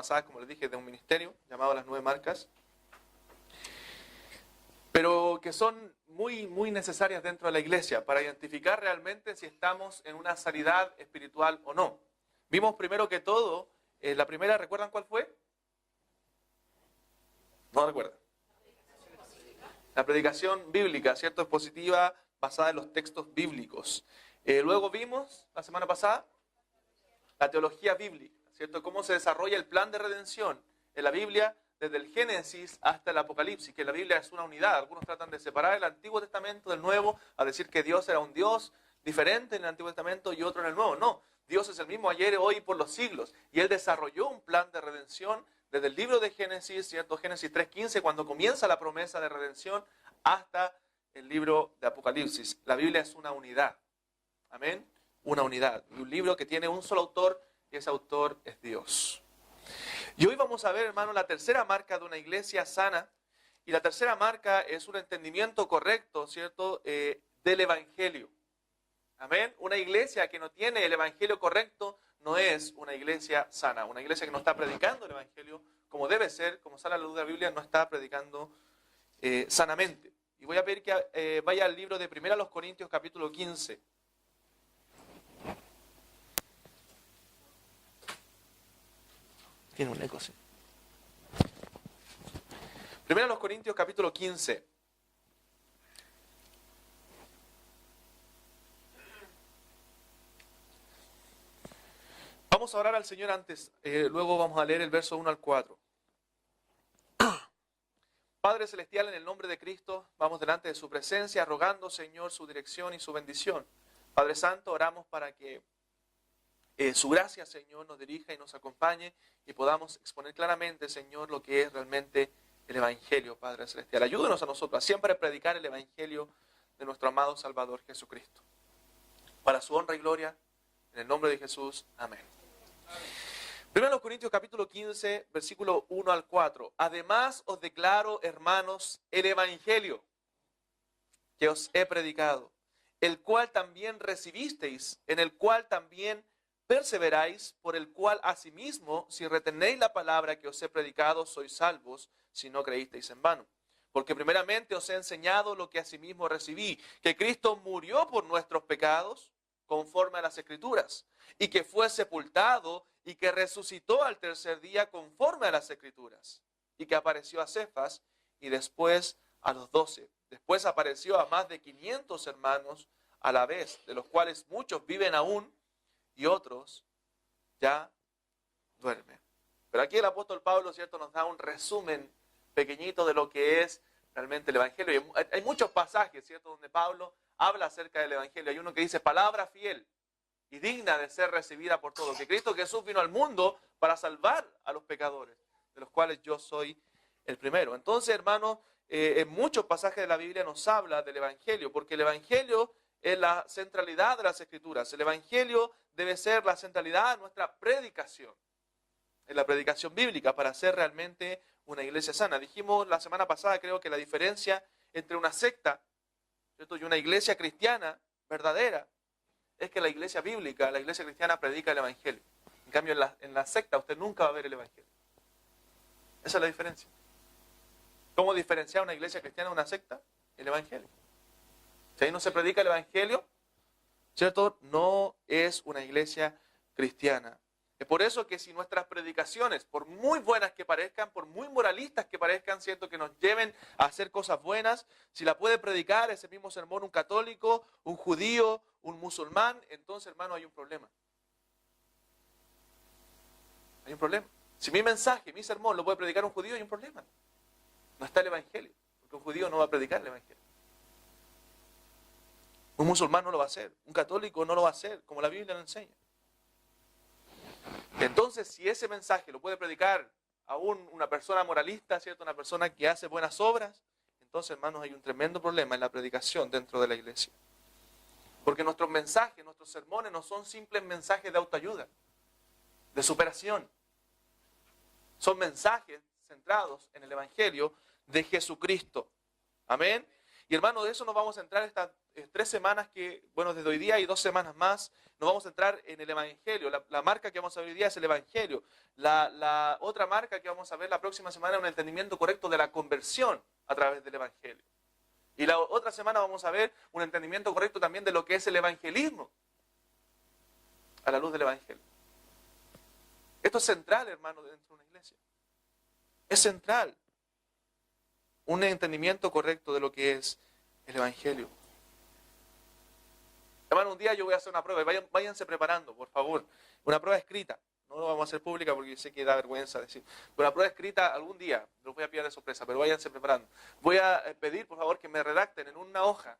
pasada, como les dije, de un ministerio llamado Las 9 Marcas, pero que son muy, muy necesarias dentro de la iglesia para identificar realmente si estamos en una sanidad espiritual o no. Vimos primero que todo, la primera, ¿recuerdan cuál fue? No recuerdan. La predicación bíblica, ¿cierto? Expositiva, basada en los textos bíblicos. Luego vimos, la semana pasada, la teología bíblica, ¿cierto? Cómo se desarrolla el plan de redención en la Biblia desde el Génesis hasta el Apocalipsis, que la Biblia es una unidad. Algunos tratan de separar el Antiguo Testamento del Nuevo, a decir que Dios era un Dios diferente en el Antiguo Testamento y otro en el Nuevo. No, Dios es el mismo ayer, hoy y por los siglos. Y Él desarrolló un plan de redención desde el libro de Génesis, ¿cierto? Génesis 3:15, cuando comienza la promesa de redención, hasta el libro de Apocalipsis. La Biblia es una unidad. Amén. Una unidad. Y un libro que tiene un solo autor, y ese autor es Dios. Y hoy vamos a ver, hermano, la tercera marca de una iglesia sana. Y la tercera marca es un entendimiento correcto, ¿cierto?, del Evangelio. Amén. Una iglesia que no tiene el Evangelio correcto no es una iglesia sana. Una iglesia que no está predicando el Evangelio como debe ser, como sale a la luz de la Biblia, no está predicando sanamente. Y voy a pedir que vaya al libro de 1 Corintios capítulo 15. Tiene un eco, sí. 1 Corintios capítulo 15. Vamos a orar al Señor antes, luego vamos a leer el verso 1 al 4. Padre Celestial, en el nombre de Cristo, vamos delante de su presencia, rogando, Señor, su dirección y su bendición. Padre Santo, oramos para que su gracia, Señor, nos dirija y nos acompañe y podamos exponer claramente, Señor, lo que es realmente el Evangelio, Padre Celestial. Ayúdenos a nosotros a siempre predicar el Evangelio de nuestro amado Salvador Jesucristo. Para su honra y gloria, en el nombre de Jesús. Amén. 1 Corintios capítulo 15, versículo 1 al 4. Además os declaro, hermanos, el Evangelio que os he predicado, el cual también recibisteis, en el cual también perseveráis, por el cual asimismo, si retenéis la palabra que os he predicado, sois salvos, si no creísteis en vano. Porque primeramente os he enseñado lo que asimismo recibí, que Cristo murió por nuestros pecados, conforme a las Escrituras, y que fue sepultado y que resucitó al tercer día conforme a las Escrituras, y que apareció a Cefas y después a los 12. Después apareció a más de 500 hermanos a la vez, de los cuales muchos viven aún y otros ya duermen. Pero aquí el apóstol Pablo, ¿cierto?, nos da un resumen pequeñito de lo que es realmente el Evangelio. Y hay muchos pasajes, ¿cierto?, donde Pablo habla acerca del Evangelio. Hay uno que dice, palabra fiel y digna de ser recibida por todos, que Cristo Jesús vino al mundo para salvar a los pecadores, de los cuales yo soy el primero. Entonces, hermanos, en muchos pasajes de la Biblia nos habla del Evangelio, porque el Evangelio es la centralidad de las Escrituras. El Evangelio debe ser la centralidad de nuestra predicación, en la predicación bíblica, para ser realmente una iglesia sana. Dijimos la semana pasada, creo, que la diferencia entre una secta, ¿cierto?, y una iglesia cristiana verdadera es que la iglesia bíblica, la iglesia cristiana, predica el Evangelio. En cambio, en la secta usted nunca va a ver el Evangelio. Esa es la diferencia. ¿Cómo diferenciar una iglesia cristiana de una secta? El Evangelio. Si ahí no se predica el Evangelio, ¿cierto?, no es una iglesia cristiana. Es por eso que si nuestras predicaciones, por muy buenas que parezcan, por muy moralistas que parezcan, ¿cierto?, que nos lleven a hacer cosas buenas, si la puede predicar ese mismo sermón un católico, un judío, un musulmán, entonces, hermano, hay un problema. Hay un problema. Si mi mensaje, mi sermón lo puede predicar un judío, hay un problema. No está el Evangelio, porque un judío no va a predicar el Evangelio. Un musulmán no lo va a hacer, un católico no lo va a hacer, como la Biblia lo enseña. Entonces, si ese mensaje lo puede predicar aún una persona moralista, ¿cierto?, una persona que hace buenas obras, entonces, hermanos, hay un tremendo problema en la predicación dentro de la iglesia. Porque nuestros mensajes, nuestros sermones no son simples mensajes de autoayuda, de superación. Son mensajes centrados en el Evangelio de Jesucristo. Amén. Y hermano, de eso nos vamos a entrar estas 3 semanas que, bueno, desde hoy día y 2 semanas más, nos vamos a entrar en el Evangelio. La marca que vamos a ver hoy día es el Evangelio. La otra marca que vamos a ver la próxima semana es un entendimiento correcto de la conversión a través del Evangelio. Y la otra semana vamos a ver un entendimiento correcto también de lo que es el evangelismo a la luz del Evangelio. Esto es central, hermano, dentro de una iglesia. Es central. Un entendimiento correcto de lo que es el Evangelio. Hermano, un día yo voy a hacer una prueba. Váyanse preparando, por favor. Una prueba escrita. No lo vamos a hacer pública porque sé que da vergüenza decir. Pero una prueba escrita algún día. Los voy a pillar de sorpresa, pero váyanse preparando. Voy a pedir, por favor, que me redacten en una hoja.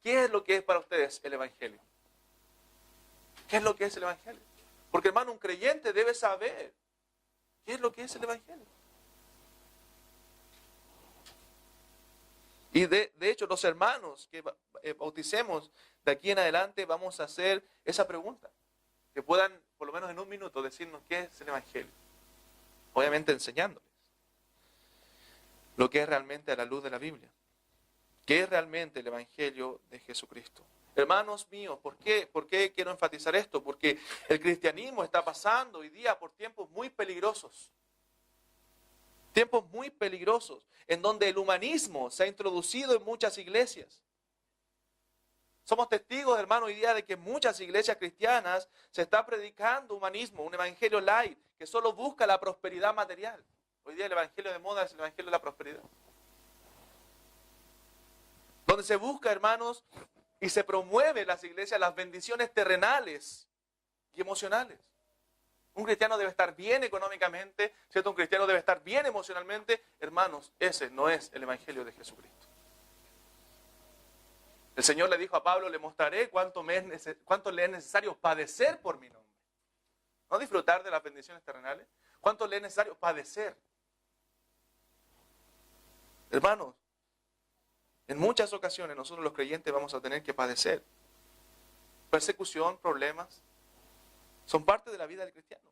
¿Qué es lo que es para ustedes el Evangelio? ¿Qué es lo que es el Evangelio? Porque, hermano, un creyente debe saber qué es lo que es el Evangelio. Y de hecho, los hermanos que bauticemos de aquí en adelante vamos a hacer esa pregunta. Que puedan, por lo menos en un minuto, decirnos qué es el Evangelio. Obviamente enseñándoles lo que es realmente a la luz de la Biblia. ¿Qué es realmente el Evangelio de Jesucristo? Hermanos míos, ¿por qué quiero enfatizar esto? Porque el cristianismo está pasando hoy día por tiempos muy peligrosos. Tiempos muy peligrosos, en donde el humanismo se ha introducido en muchas iglesias. Somos testigos, hermano, hoy día de que en muchas iglesias cristianas se está predicando humanismo, un evangelio light, que solo busca la prosperidad material. Hoy día el evangelio de moda es el evangelio de la prosperidad. Donde se busca, hermanos, y se promueve en las iglesias las bendiciones terrenales y emocionales. Un cristiano debe estar bien económicamente, ¿cierto? Un cristiano debe estar bien emocionalmente. Hermanos, ese no es el Evangelio de Jesucristo. El Señor le dijo a Pablo, le mostraré cuánto le es necesario padecer por mi nombre. No disfrutar de las bendiciones terrenales. Cuánto le es necesario padecer. Hermanos, en muchas ocasiones nosotros los creyentes vamos a tener que padecer. Persecución, problemas. Son parte de la vida del cristiano.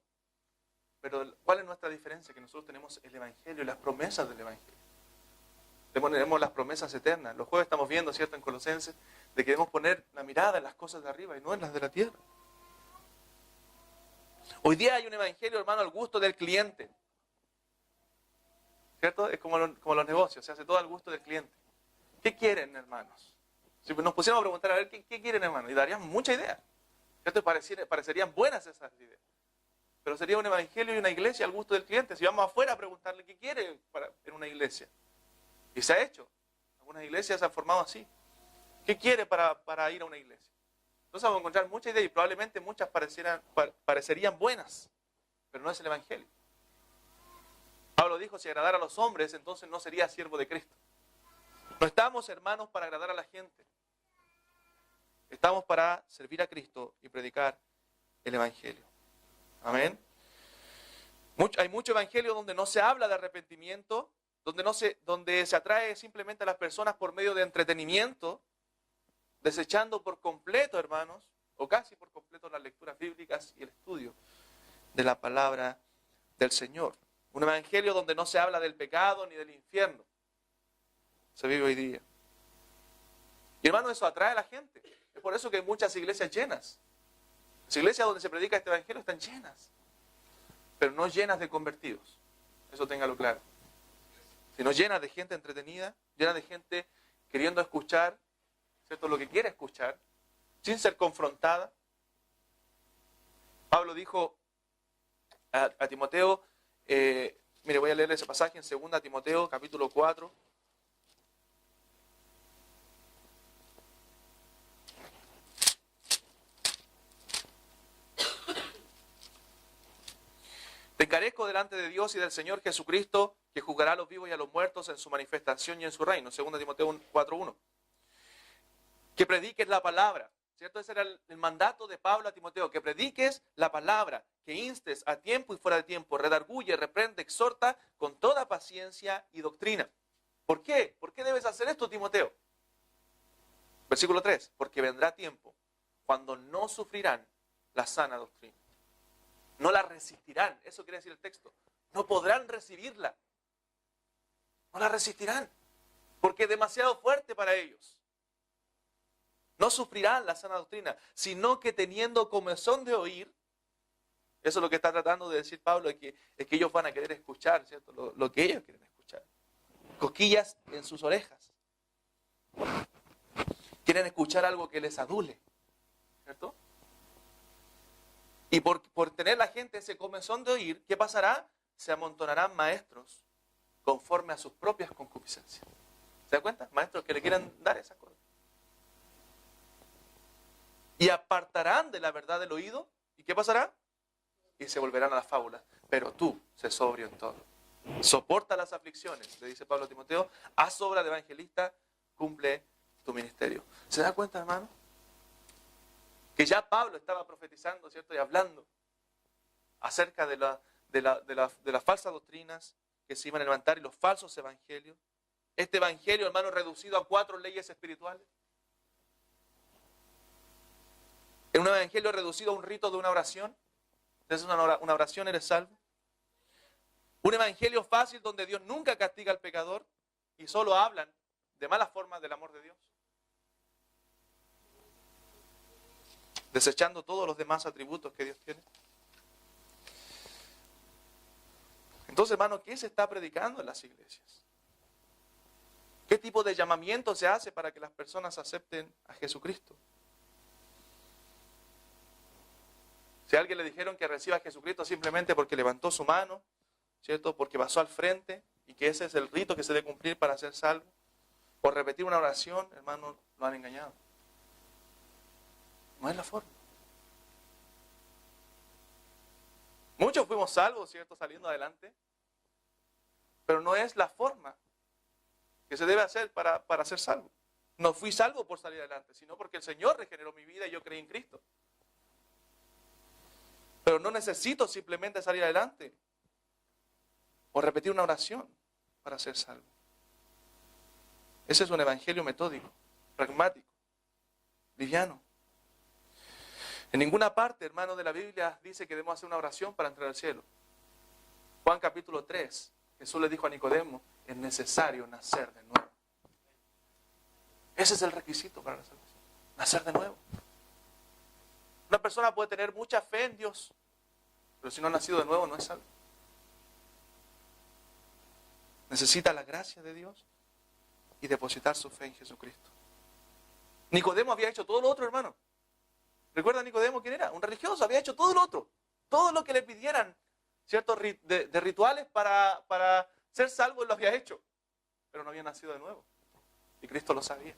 Pero ¿cuál es nuestra diferencia? Que nosotros tenemos el Evangelio y las promesas del Evangelio. Tenemos las promesas eternas. Los jueves estamos viendo, ¿cierto?, en Colosenses, de que debemos poner la mirada en las cosas de arriba y no en las de la tierra. Hoy día hay un Evangelio, hermano, al gusto del cliente. ¿Cierto? Es como los negocios, se hace todo al gusto del cliente. ¿Qué quieren, hermanos? Si nos pusiéramos a preguntar, a ver, ¿qué quieren, hermanos? Y darían mucha idea. ¿Cierto? Parecerían buenas esas ideas. Pero sería un evangelio y una iglesia al gusto del cliente. Si vamos afuera a preguntarle qué quiere en una iglesia. Y se ha hecho. Algunas iglesias se han formado así. ¿Qué quiere para ir a una iglesia? Entonces vamos a encontrar muchas ideas y probablemente muchas parecerían buenas. Pero no es el evangelio. Pablo dijo, si agradara a los hombres, entonces no sería siervo de Cristo. No estamos, hermanos, para agradar a la gente. Estamos para servir a Cristo y predicar el Evangelio. Amén. Hay mucho Evangelio donde no se habla de arrepentimiento, donde se atrae simplemente a las personas por medio de entretenimiento, desechando por completo, hermanos, o casi por completo las lecturas bíblicas y el estudio de la palabra del Señor. Un Evangelio donde no se habla del pecado ni del infierno. Se vive hoy día. Y hermano, eso atrae a la gente. Es por eso que hay muchas iglesias llenas. Las iglesias donde se predica este evangelio están llenas. Pero no llenas de convertidos. Eso téngalo claro. Sino llenas de gente entretenida, llenas de gente queriendo escuchar, ¿cierto?, lo que quiere escuchar, sin ser confrontada. Pablo dijo a Timoteo, mire, voy a leer ese pasaje en 2 Timoteo, capítulo 4. Te encarezco delante de Dios y del Señor Jesucristo, que juzgará a los vivos y a los muertos en su manifestación y en su reino. 2 Timoteo 4:1. Que prediques la palabra. ¿Cierto? Ese era el mandato de Pablo a Timoteo. Que prediques la palabra, que instes a tiempo y fuera de tiempo, redarguye, reprende, exhorta con toda paciencia y doctrina. ¿Por qué? ¿Por qué debes hacer esto, Timoteo? Versículo 3. Porque vendrá tiempo cuando no sufrirán la sana doctrina. No la resistirán, eso quiere decir el texto. No podrán recibirla. No la resistirán. porque es demasiado fuerte para ellos. No sufrirán la sana doctrina, sino que teniendo comezón de oír, eso es lo que está tratando de decir Pablo, es que ellos van a querer escuchar, ¿cierto? Lo que ellos quieren escuchar. Cosquillas en sus orejas. Quieren escuchar algo que les adule, ¿cierto? Y por tener la gente ese comezón de oír, ¿qué pasará? Se amontonarán maestros conforme a sus propias concupiscencias. ¿Se da cuenta? Maestros que le quieran dar esas cosas. Y apartarán de la verdad del oído. ¿Y qué pasará? Y se volverán a las fábulas. Pero tú, sé sobrio en todo. Soporta las aflicciones, le dice Pablo a Timoteo. Haz obra de evangelista, cumple tu ministerio. ¿Se da cuenta, hermano? Que ya Pablo estaba profetizando, ¿cierto? Y hablando acerca de las falsas doctrinas que se iban a levantar y los falsos evangelios. Este evangelio, hermano, reducido a 4 leyes espirituales. En un evangelio reducido a un rito de una oración. Entonces una oración, eres salvo. Un evangelio fácil donde Dios nunca castiga al pecador y solo hablan de malas formas del amor de Dios. Desechando todos los demás atributos que Dios tiene. Entonces, hermano, ¿qué se está predicando en las iglesias? ¿Qué tipo de llamamiento se hace para que las personas acepten a Jesucristo? Si a alguien le dijeron que reciba a Jesucristo simplemente porque levantó su mano, ¿cierto? Porque pasó al frente y que ese es el rito que se debe cumplir para ser salvo, o repetir una oración, hermano, lo han engañado. No es la forma. Muchos fuimos salvos, ¿cierto? Saliendo adelante, pero no es la forma que se debe hacer para ser salvo. No fui salvo por salir adelante, sino porque el Señor regeneró mi vida y yo creí en Cristo. Pero no necesito simplemente salir adelante o repetir una oración para ser salvo. Ese es un evangelio metódico, pragmático, liviano. En ninguna parte, hermano, de la Biblia dice que debemos hacer una oración para entrar al cielo. Juan capítulo 3, Jesús le dijo a Nicodemo, es necesario nacer de nuevo. Ese es el requisito para la salvación, nacer de nuevo. Una persona puede tener mucha fe en Dios, pero si no ha nacido de nuevo no es salvo. Necesita la gracia de Dios y depositar su fe en Jesucristo. Nicodemo había hecho todo lo otro, hermano. ¿Recuerda a Nicodemo quién era? Un religioso, había hecho todo lo otro. Todo lo que le pidieran, ¿cierto? De rituales para ser salvo, él lo había hecho. Pero no había nacido de nuevo. Y Cristo lo sabía.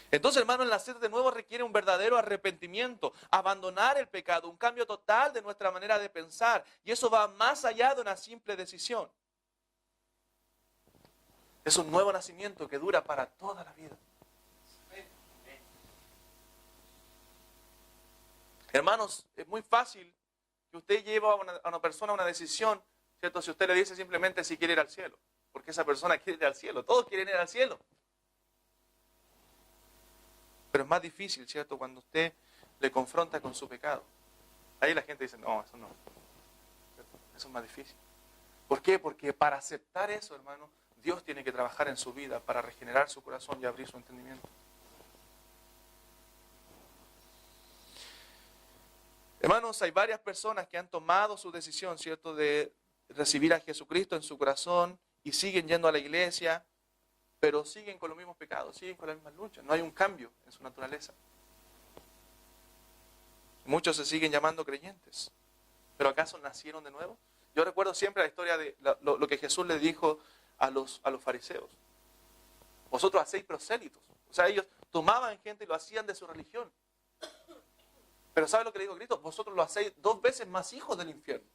Entonces, hermano, el nacer de nuevo requiere un verdadero arrepentimiento, abandonar el pecado, un cambio total de nuestra manera de pensar. Y eso va más allá de una simple decisión. Es un nuevo nacimiento que dura para toda la vida. Hermanos, es muy fácil que usted lleve a una persona a una decisión, ¿cierto? Si usted le dice simplemente si quiere ir al cielo. Porque esa persona quiere ir al cielo. Todos quieren ir al cielo. Pero es más difícil, ¿cierto? Cuando usted le confronta con su pecado. Ahí la gente dice, no, eso no. ¿Cierto? Eso es más difícil. ¿Por qué? Porque para aceptar eso, hermano, Dios tiene que trabajar en su vida para regenerar su corazón y abrir su entendimiento. Hermanos, hay varias personas que han tomado su decisión, ¿cierto?, de recibir a Jesucristo en su corazón y siguen yendo a la iglesia, pero siguen con los mismos pecados, siguen con las mismas luchas. No hay un cambio en su naturaleza. Muchos se siguen llamando creyentes, pero ¿acaso nacieron de nuevo? Yo recuerdo siempre la historia de lo que Jesús le dijo a los fariseos. Vosotros hacéis prosélitos. O sea, ellos tomaban gente y lo hacían de su religión. Pero ¿sabe lo que le dijo Cristo? Vosotros lo hacéis 2 veces más hijos del infierno.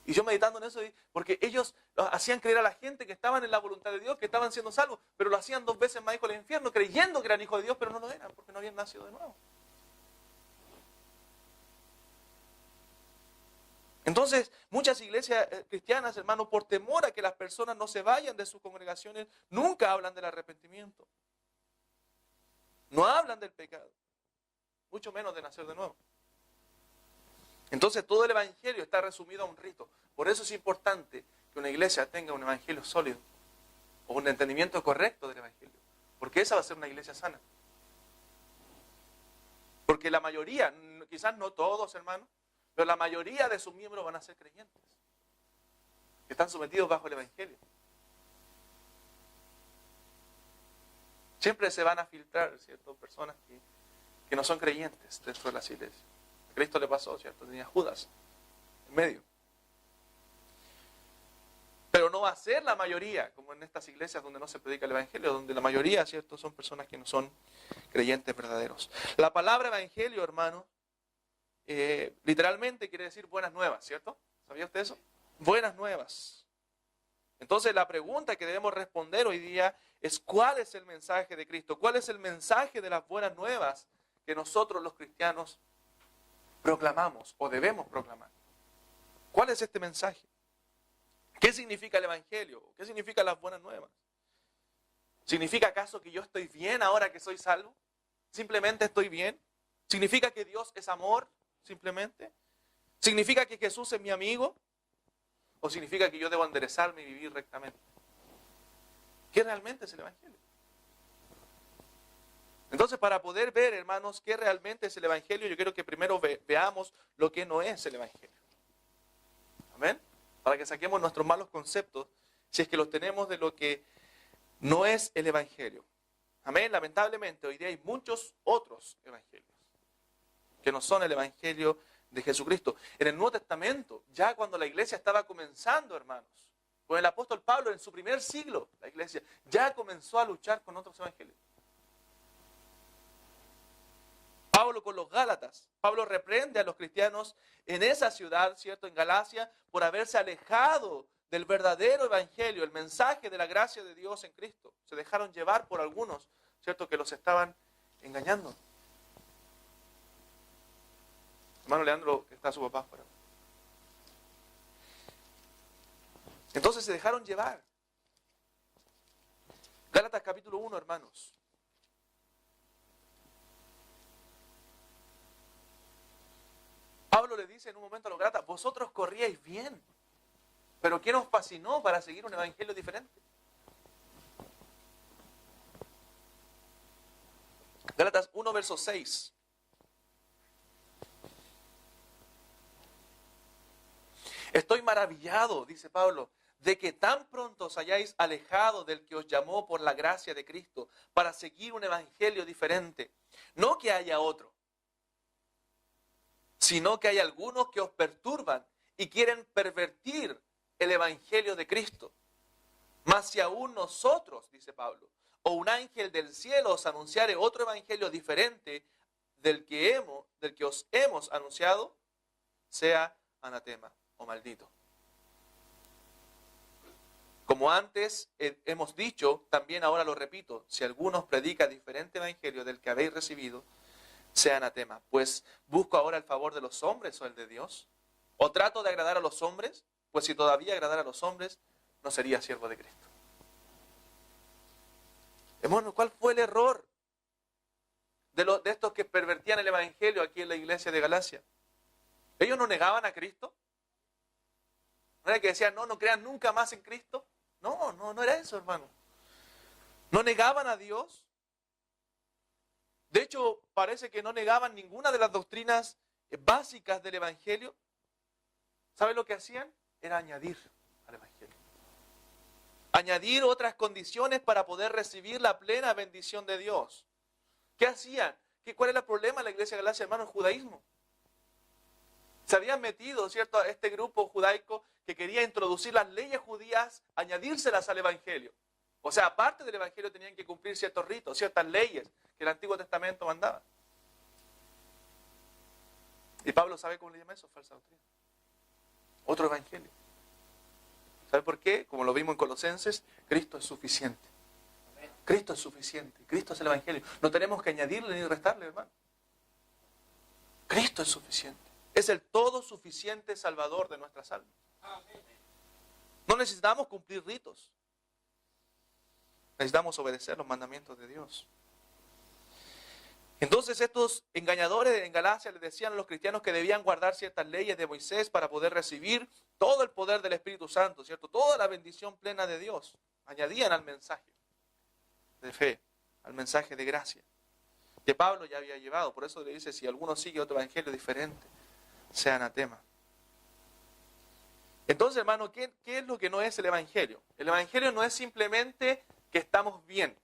Y yo meditando en eso, porque ellos hacían creer a la gente que estaban en la voluntad de Dios, que estaban siendo salvos, pero lo hacían 2 veces más hijos del infierno, creyendo que eran hijos de Dios, pero no lo eran, porque no habían nacido de nuevo. Entonces, muchas iglesias cristianas, hermanos, por temor a que las personas no se vayan de sus congregaciones, nunca hablan del arrepentimiento. No hablan del pecado. Mucho menos de nacer de nuevo. Entonces todo el evangelio está resumido a un rito. Por eso es importante que que una iglesia tenga un evangelio sólido o un entendimiento correcto del evangelio. Porque esa va a ser una iglesia sana. Porque la mayoría, quizás no todos, hermanos, pero la mayoría de sus miembros van a ser creyentes, que están sometidos bajo el evangelio. Siempre se van a filtrar, ¿cierto?, personas que no son creyentes dentro de las iglesias. A Cristo le pasó, ¿cierto? Tenía Judas en medio. Pero no va a ser la mayoría, como en estas iglesias donde no se predica el evangelio, donde la mayoría, ¿cierto?, son personas que no son creyentes verdaderos. La palabra evangelio, hermano, literalmente quiere decir buenas nuevas, ¿cierto? ¿Sabía usted eso? Buenas nuevas. Entonces la pregunta que debemos responder hoy día es ¿cuál es el mensaje de Cristo? ¿Cuál es el mensaje de las buenas nuevas que nosotros los cristianos proclamamos o debemos proclamar? ¿Cuál es este mensaje? ¿Qué significa el evangelio? ¿Qué significan las buenas nuevas? ¿Significa acaso que yo estoy bien ahora que soy salvo? ¿Simplemente estoy bien? ¿Significa que Dios es amor? ¿Simplemente? ¿Significa que Jesús es mi amigo? ¿O significa que yo debo enderezarme y vivir rectamente? ¿Qué realmente es el evangelio? Entonces, para poder ver, hermanos, qué realmente es el evangelio, yo quiero que primero veamos lo que no es el evangelio. ¿Amén? Para que saquemos nuestros malos conceptos, si es que los tenemos de lo que no es el evangelio. Amén. Lamentablemente, hoy día hay muchos otros evangelios que no son el evangelio de Jesucristo. En el Nuevo Testamento, ya cuando la iglesia estaba comenzando, hermanos, con el apóstol Pablo en su primer siglo, la iglesia ya comenzó a luchar con otros evangelios. Pablo con los Gálatas, Pablo reprende a los cristianos en esa ciudad, ¿cierto?, en Galacia, por haberse alejado del verdadero evangelio, el mensaje de la gracia de Dios en Cristo. Se dejaron llevar por algunos, ¿cierto?, que los estaban engañando. Hermano Leandro, que está su papá afuera. Entonces se dejaron llevar. Gálatas capítulo 1, hermanos. Pablo le dice en un momento a los Gálatas, vosotros corríais bien, pero ¿quién os fascinó para seguir un evangelio diferente? Gálatas 1, verso 6. Estoy maravillado, dice Pablo, de que tan pronto os hayáis alejado del que os llamó por la gracia de Cristo para seguir un evangelio diferente. No que haya otro, sino que hay algunos que os perturban y quieren pervertir el evangelio de Cristo. Mas si aún nosotros, dice Pablo, o un ángel del cielo os anunciare otro evangelio diferente del que os hemos anunciado, sea anatema o maldito. Como antes hemos dicho, también ahora lo repito, si alguno os predica diferente evangelio del que habéis recibido, sea anatema. Pues busco ahora el favor de los hombres o el de Dios. ¿O trato de agradar a los hombres? Pues si todavía agradara a los hombres, no sería siervo de Cristo. Hermano, ¿cuál fue el error de estos que pervertían el evangelio aquí en la iglesia de Galacia? ¿Ellos no negaban a Cristo? ¿No era que decían, no crean nunca más en Cristo? No era eso, hermano. ¿No negaban a Dios? De hecho, parece que no negaban ninguna de las doctrinas básicas del evangelio. ¿Sabe lo que hacían? Era añadir al evangelio. Añadir otras condiciones para poder recibir la plena bendición de Dios. ¿Qué hacían? ¿Cuál era el problema en la iglesia de Galacia, hermano? El judaísmo. Se habían metido, ¿cierto?, a este grupo judaico que quería introducir las leyes judías, añadírselas al evangelio. O sea, aparte del evangelio tenían que cumplir ciertos ritos, ciertas leyes que el Antiguo Testamento mandaba. Y Pablo, ¿sabe cómo le llama eso? Falsa doctrina. Otro evangelio. ¿Sabe por qué? Como lo vimos en Colosenses, Cristo es suficiente. Cristo es suficiente. Cristo es el evangelio. No tenemos que añadirle ni restarle, hermano. Cristo es suficiente. Es el todo suficiente Salvador de nuestras almas. No necesitamos cumplir ritos. Necesitamos obedecer los mandamientos de Dios. Entonces estos engañadores en Galacia les decían a los cristianos que debían guardar ciertas leyes de Moisés para poder recibir todo el poder del Espíritu Santo, ¿cierto? Toda la bendición plena de Dios. Añadían al mensaje de fe, al mensaje de gracia, que Pablo ya había llevado. Por eso le dice, si alguno sigue otro evangelio diferente, sea anatema. Entonces, hermano, ¿qué es lo que no es el evangelio? El evangelio no es simplemente que estamos bien.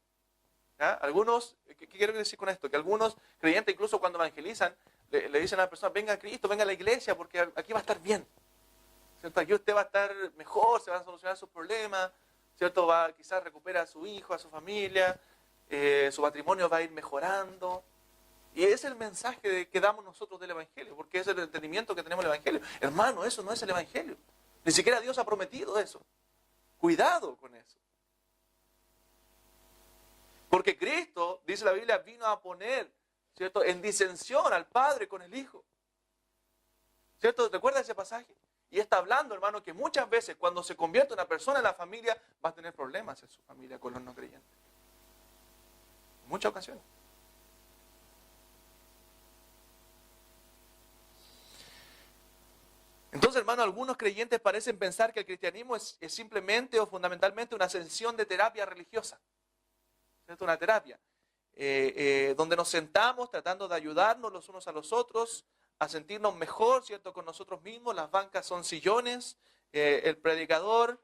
¿Ya? Algunos, ¿qué quiero decir con esto? Que algunos creyentes, incluso cuando evangelizan, le dicen a la persona, venga a Cristo, venga a la iglesia, porque aquí va a estar bien. ¿Cierto? Aquí usted va a estar mejor, se van a solucionar sus problemas, ¿cierto? Quizás recupera a su hijo, a su familia, su matrimonio va a ir mejorando. Y ese es el mensaje que damos nosotros del evangelio, porque es el entendimiento que tenemos del evangelio. Hermano, eso no es el evangelio. Ni siquiera Dios ha prometido eso. Cuidado con eso. Porque Cristo, dice la Biblia, vino a poner, ¿cierto?, en disensión al Padre con el Hijo. ¿Cierto? ¿Recuerda ese pasaje? Y está hablando, hermano, que muchas veces cuando se convierte una persona en la familia, va a tener problemas en su familia con los no creyentes. En muchas ocasiones. Entonces, hermano, algunos creyentes parecen pensar que el cristianismo es simplemente o fundamentalmente una sesión de terapia religiosa. ¿Cierto? Una terapia, donde nos sentamos tratando de ayudarnos los unos a los otros, a sentirnos mejor, ¿cierto?, con nosotros mismos. Las bancas son sillones, el predicador,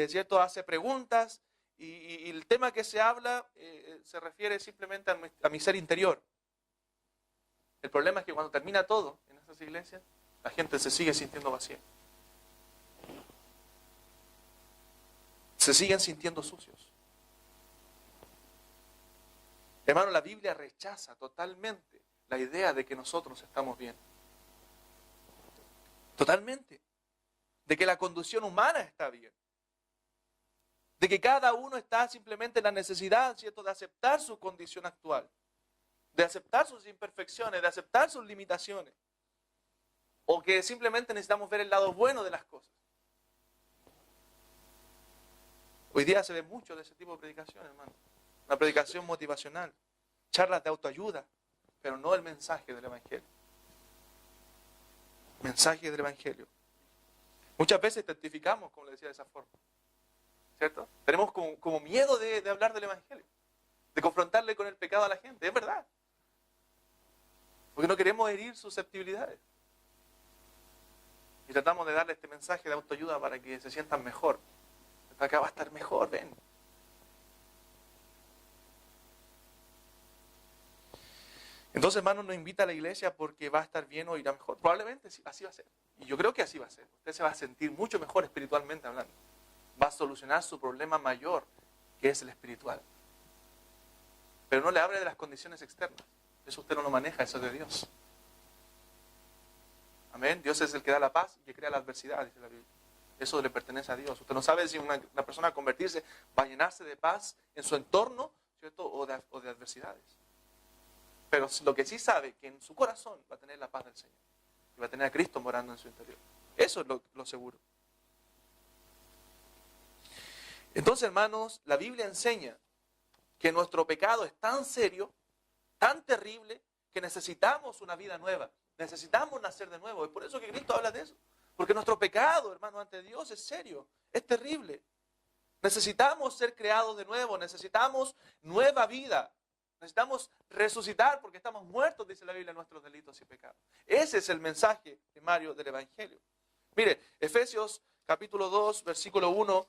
¿cierto?, hace preguntas, y el tema que se habla se refiere simplemente a mi ser interior. El problema es que cuando termina todo en estas iglesias, la gente se sigue sintiendo vacía. Se siguen sintiendo sucios. Hermano, la Biblia rechaza totalmente la idea de que nosotros estamos bien. Totalmente. De que la conducción humana está bien. De que cada uno está simplemente en la necesidad, ¿cierto?, de aceptar su condición actual. De aceptar sus imperfecciones, de aceptar sus limitaciones. O que simplemente necesitamos ver el lado bueno de las cosas. Hoy día se ve mucho de ese tipo de predicación, hermano. Una predicación motivacional, charlas de autoayuda, pero no el mensaje del evangelio. Mensaje del evangelio. Muchas veces testificamos, como le decía, de esa forma. ¿Cierto? Tenemos como miedo de hablar del evangelio, de confrontarle con el pecado a la gente. Es verdad. Porque no queremos herir susceptibilidades. Y tratamos de darle este mensaje de autoayuda para que se sientan mejor. Acá va a estar mejor, ven. Entonces, hermano, nos invita a la iglesia porque va a estar bien o irá mejor. Probablemente así va a ser. Y yo creo que así va a ser. Usted se va a sentir mucho mejor espiritualmente hablando. Va a solucionar su problema mayor, que es el espiritual. Pero no le hable de las condiciones externas. Eso usted no lo maneja, eso es de Dios. Amén. Dios es el que da la paz y que crea la adversidad, dice la Biblia. Eso le pertenece a Dios. Usted no sabe si una persona a convertirse va a llenarse de paz en su entorno, ¿cierto?, o de adversidades. Pero lo que sí sabe, que en su corazón va a tener la paz del Señor. Y va a tener a Cristo morando en su interior. Eso es lo seguro. Entonces, hermanos, la Biblia enseña que nuestro pecado es tan serio, tan terrible, que necesitamos una vida nueva. Necesitamos nacer de nuevo. Es por eso que Cristo habla de eso. Porque nuestro pecado, hermano, ante Dios es serio, es terrible. Necesitamos ser creados de nuevo, necesitamos nueva vida. Necesitamos resucitar porque estamos muertos, dice la Biblia, en nuestros delitos y pecados. Ese es el mensaje primario del Evangelio. Mire, Efesios capítulo 2, versículo 1,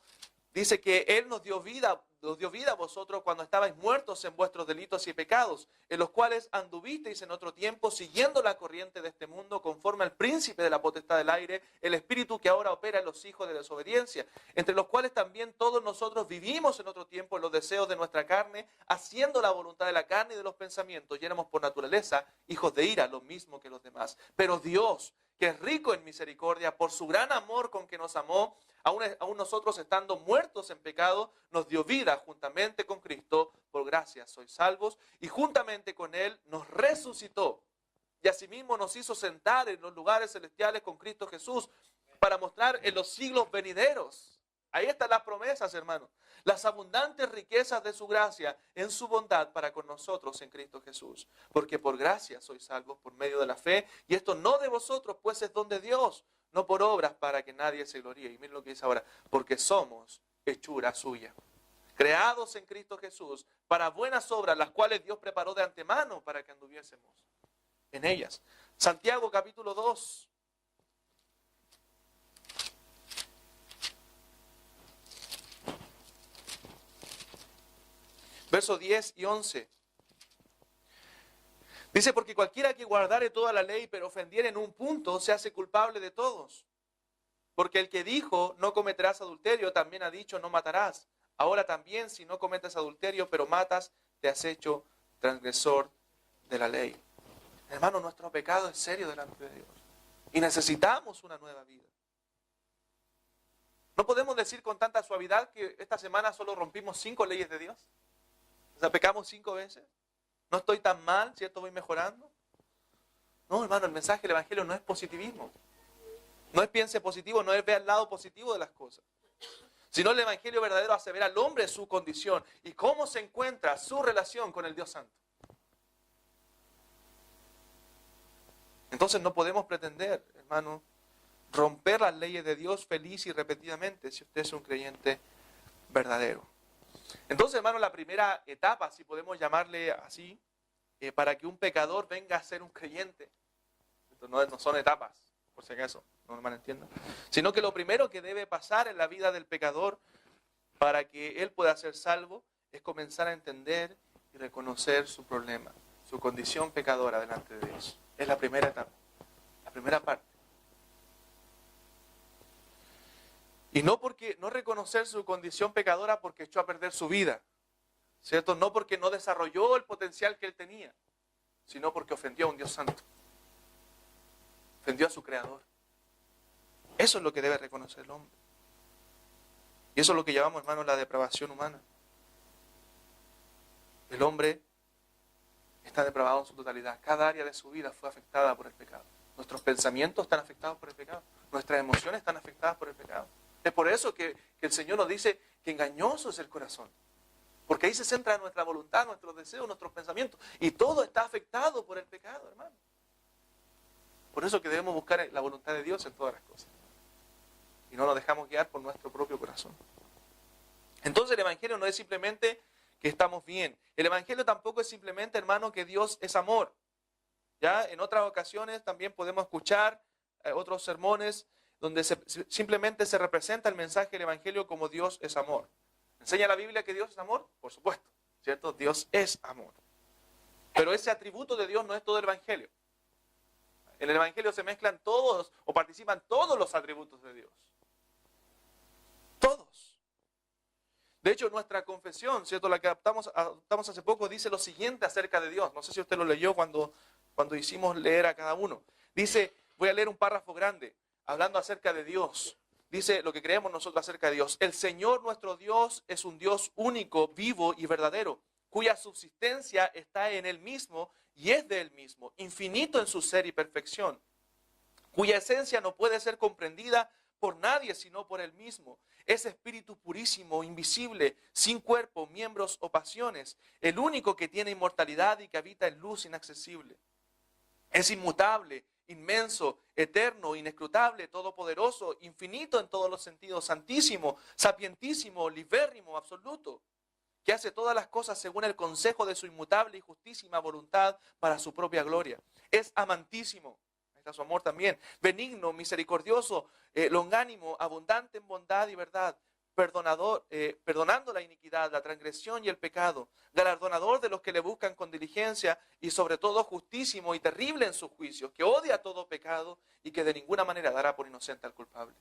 dice que Él nos dio vida a vosotros cuando estabais muertos en vuestros delitos y pecados, en los cuales anduvisteis en otro tiempo, siguiendo la corriente de este mundo, conforme al príncipe de la potestad del aire, el espíritu que ahora opera en los hijos de desobediencia, entre los cuales también todos nosotros vivimos en otro tiempo en los deseos de nuestra carne, haciendo la voluntad de la carne y de los pensamientos, y éramos por naturaleza hijos de ira, lo mismo que los demás. Pero Dios, que es rico en misericordia, por su gran amor con que nos amó, aún nosotros estando muertos en pecado, nos dio vida juntamente con Cristo, por gracia sois salvos, y juntamente con Él nos resucitó, y asimismo nos hizo sentar en los lugares celestiales con Cristo Jesús, para mostrar en los siglos venideros Ahí están las promesas, hermanos. Las abundantes riquezas de su gracia en su bondad para con nosotros en Cristo Jesús. Porque por gracia sois salvos por medio de la fe. Y esto no de vosotros, pues es don de Dios. No por obras para que nadie se gloríe. Y miren lo que dice ahora. Porque somos hechura suya. Creados en Cristo Jesús para buenas obras, las cuales Dios preparó de antemano para que anduviésemos en ellas. Santiago capítulo 2. Versos 10 y 11. Dice, porque cualquiera que guardare toda la ley, pero ofendiere en un punto, se hace culpable de todos. Porque el que dijo, no cometerás adulterio, también ha dicho, no matarás. Ahora también, si no cometes adulterio, pero matas, te has hecho transgresor de la ley. Hermano, nuestro pecado es serio delante de Dios. Y necesitamos una nueva vida. No podemos decir con tanta suavidad que esta semana solo rompimos 5 leyes de Dios. O sea, pecamos 5 veces. No estoy tan mal, ¿cierto? Voy mejorando. No, hermano, el mensaje del Evangelio no es positivismo. No es piense positivo, no es ver el lado positivo de las cosas. Sino el Evangelio verdadero hace ver al hombre su condición y cómo se encuentra su relación con el Dios Santo. Entonces no podemos pretender, hermano, romper las leyes de Dios feliz y repetidamente si usted es un creyente verdadero. Entonces, hermano, la primera etapa, si podemos llamarle así, para que un pecador venga a ser un creyente, no son etapas, por si acaso, no me malentiendan, sino que lo primero que debe pasar en la vida del pecador para que él pueda ser salvo es comenzar a entender y reconocer su problema, su condición pecadora delante de Dios. Es la primera etapa, la primera parte. Y no reconocer su condición pecadora porque echó a perder su vida, ¿cierto? No porque no desarrolló el potencial que él tenía, sino porque ofendió a un Dios santo. Ofendió a su Creador. Eso es lo que debe reconocer el hombre. Y eso es lo que llamamos, hermano, la depravación humana. El hombre está depravado en su totalidad. Cada área de su vida fue afectada por el pecado. Nuestros pensamientos están afectados por el pecado. Nuestras emociones están afectadas por el pecado. Es por eso que el Señor nos dice que engañoso es el corazón. Porque ahí se centra nuestra voluntad, nuestros deseos, nuestros pensamientos. Y todo está afectado por el pecado, hermano. Por eso que debemos buscar la voluntad de Dios en todas las cosas. Y no nos dejamos guiar por nuestro propio corazón. Entonces el Evangelio no es simplemente que estamos bien. El Evangelio tampoco es simplemente, hermano, que Dios es amor. Ya en otras ocasiones también podemos escuchar otros sermones donde simplemente se representa el mensaje del Evangelio como Dios es amor. ¿Enseña la Biblia que Dios es amor? Por supuesto, ¿cierto? Dios es amor. Pero ese atributo de Dios no es todo el Evangelio. En el Evangelio se mezclan todos o participan todos los atributos de Dios. Todos. De hecho, nuestra confesión, ¿cierto? La que adoptamos hace poco, dice lo siguiente acerca de Dios. No sé si usted lo leyó cuando hicimos leer a cada uno. Dice, voy a leer un párrafo grande, hablando acerca de Dios. Dice lo que creemos nosotros acerca de Dios. El Señor nuestro Dios es un Dios único, vivo y verdadero, cuya subsistencia está en Él mismo y es de Él mismo, infinito en su ser y perfección, cuya esencia no puede ser comprendida por nadie sino por Él mismo. Es espíritu purísimo, invisible, sin cuerpo, miembros o pasiones, el único que tiene inmortalidad y que habita en luz inaccesible. Es inmutable, inmenso, eterno, inescrutable, todopoderoso, infinito en todos los sentidos, santísimo, sapientísimo, libérrimo, absoluto, que hace todas las cosas según el consejo de su inmutable y justísima voluntad para su propia gloria. Es amantísimo, ahí está su amor también, benigno, misericordioso, longánimo, abundante en bondad y verdad, perdonando la iniquidad, la transgresión y el pecado, galardonador de los que le buscan con diligencia y sobre todo justísimo y terrible en sus juicios, que odia todo pecado y que de ninguna manera dará por inocente al culpable.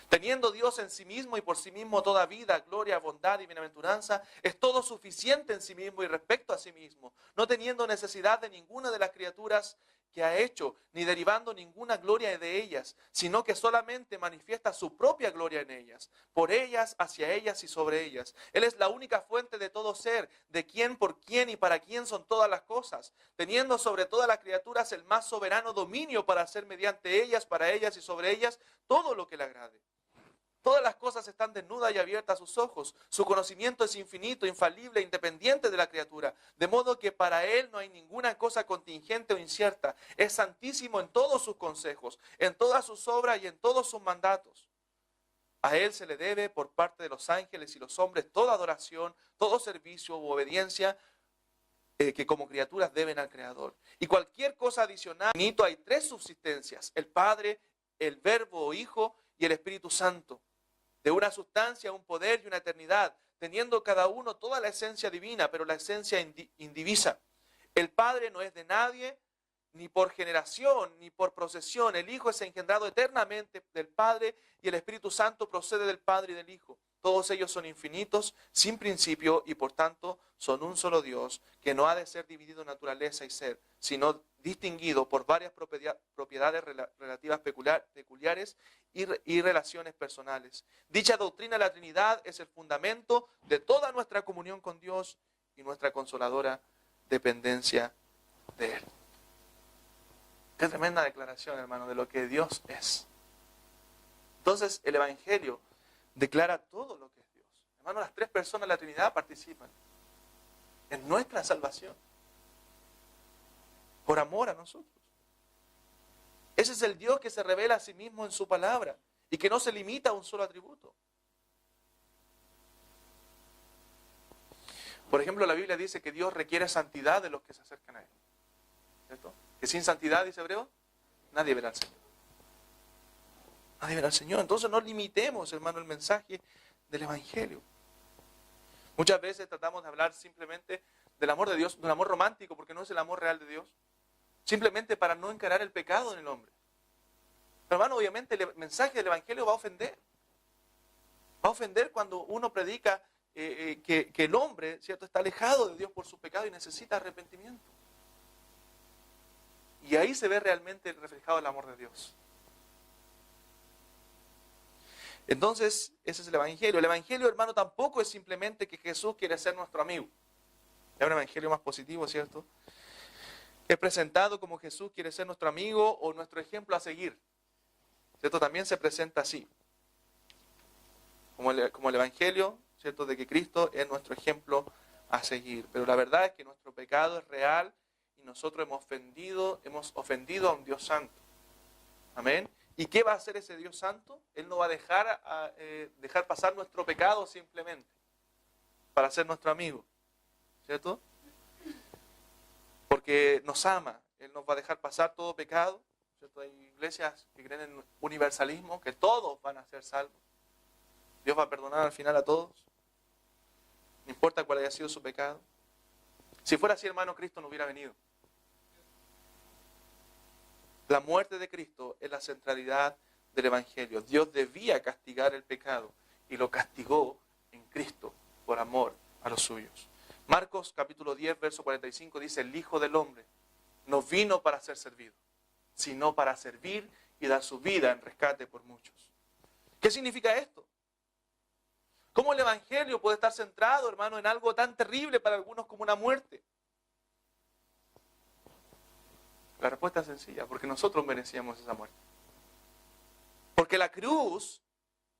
Teniendo Dios en sí mismo y por sí mismo toda vida, gloria, bondad y bienaventuranza, es todo suficiente en sí mismo y respecto a sí mismo, no teniendo necesidad de ninguna de las criaturas que ha hecho, ni derivando ninguna gloria de ellas, sino que solamente manifiesta su propia gloria en ellas, por ellas, hacia ellas y sobre ellas. Él es la única fuente de todo ser, de quién, por quién y para quién son todas las cosas, teniendo sobre todas las criaturas el más soberano dominio para hacer mediante ellas, para ellas y sobre ellas todo lo que le agrade. Todas las cosas están desnudas y abiertas a sus ojos. Su conocimiento es infinito, infalible, independiente de la criatura. De modo que para Él no hay ninguna cosa contingente o incierta. Es santísimo en todos sus consejos, en todas sus obras y en todos sus mandatos. A Él se le debe por parte de los ángeles y los hombres toda adoración, todo servicio u obediencia que como criaturas deben al Creador. Y cualquier cosa adicional, hay tres subsistencias: el Padre, el Verbo o Hijo y el Espíritu Santo. De una sustancia, un poder y una eternidad, teniendo cada uno toda la esencia divina, pero la esencia indivisa. El Padre no es de nadie, ni por generación, ni por procesión. El Hijo es engendrado eternamente del Padre y el Espíritu Santo procede del Padre y del Hijo. Todos ellos son infinitos, sin principio y por tanto son un solo Dios, que no ha de ser dividido en naturaleza y ser, sino distinguido por varias propiedades relativas peculiares y relaciones personales. Dicha doctrina de la Trinidad es el fundamento de toda nuestra comunión con Dios y nuestra consoladora dependencia de Él. Qué tremenda declaración, hermano, de lo que Dios es. Entonces, el Evangelio declara todo lo que es Dios. Hermano, las tres personas de la Trinidad participan en nuestra salvación por amor a nosotros. Ese es el Dios que se revela a sí mismo en su palabra y que no se limita a un solo atributo. Por ejemplo, la Biblia dice que Dios requiere santidad de los que se acercan a Él. ¿Cierto? Que sin santidad, dice Hebreo, nadie verá al Señor. Nadie verá al Señor. Entonces no limitemos, hermano, el mensaje del Evangelio. Muchas veces tratamos de hablar simplemente del amor de Dios, del amor romántico, porque no es el amor real de Dios. Simplemente para no encarar el pecado en el hombre. Pero hermano, obviamente el mensaje del Evangelio va a ofender. Va a ofender cuando uno predica que el hombre, ¿cierto?, está alejado de Dios por su pecado y necesita arrepentimiento. Y ahí se ve realmente reflejado el amor de Dios. Entonces, ese es el Evangelio. El Evangelio, hermano, tampoco es simplemente que Jesús quiere ser nuestro amigo. Es un Evangelio más positivo, ¿cierto? Es presentado como Jesús quiere ser nuestro amigo o nuestro ejemplo a seguir. ¿Cierto? También se presenta así. Como el Evangelio, ¿cierto?, de que Cristo es nuestro ejemplo a seguir. Pero la verdad es que nuestro pecado es real y nosotros hemos ofendido a un Dios santo. Amén. ¿Y qué va a hacer ese Dios santo? Él no va a dejar pasar nuestro pecado simplemente para ser nuestro amigo. ¿Cierto? Porque nos ama. Él nos va a dejar pasar todo pecado. ¿Cierto? Hay iglesias que creen en universalismo, que todos van a ser salvos. Dios va a perdonar al final a todos. No importa cuál haya sido su pecado. Si fuera así, hermano, Cristo no hubiera venido. La muerte de Cristo es la centralidad del Evangelio. Dios debía castigar el pecado y lo castigó en Cristo por amor a los suyos. Marcos capítulo 10, verso 45 dice: el Hijo del Hombre no vino para ser servido, sino para servir y dar su vida en rescate por muchos. ¿Qué significa esto? ¿Cómo el Evangelio puede estar centrado, hermano, en algo tan terrible para algunos como una muerte? La respuesta es sencilla: porque nosotros merecíamos esa muerte. Porque la cruz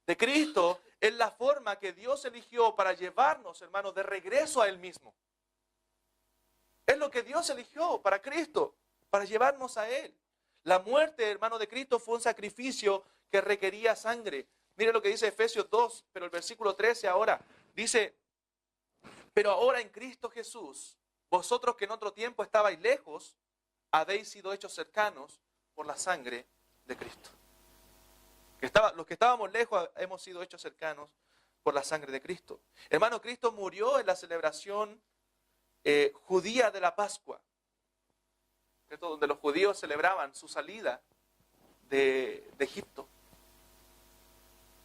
de Cristo es la forma que Dios eligió para llevarnos, hermanos, de regreso a Él mismo. Es lo que Dios eligió para Cristo, para llevarnos a Él. La muerte, hermano, de Cristo fue un sacrificio que requería sangre. Mire lo que dice Efesios 2, pero el versículo 13 ahora. Dice: pero ahora en Cristo Jesús, vosotros que en otro tiempo estabais lejos, habéis sido hechos cercanos por la sangre de Cristo. Los que estábamos lejos hemos sido hechos cercanos por la sangre de Cristo. Hermano, Cristo murió en la celebración judía de la Pascua, ¿cierto?, donde los judíos celebraban su salida de Egipto.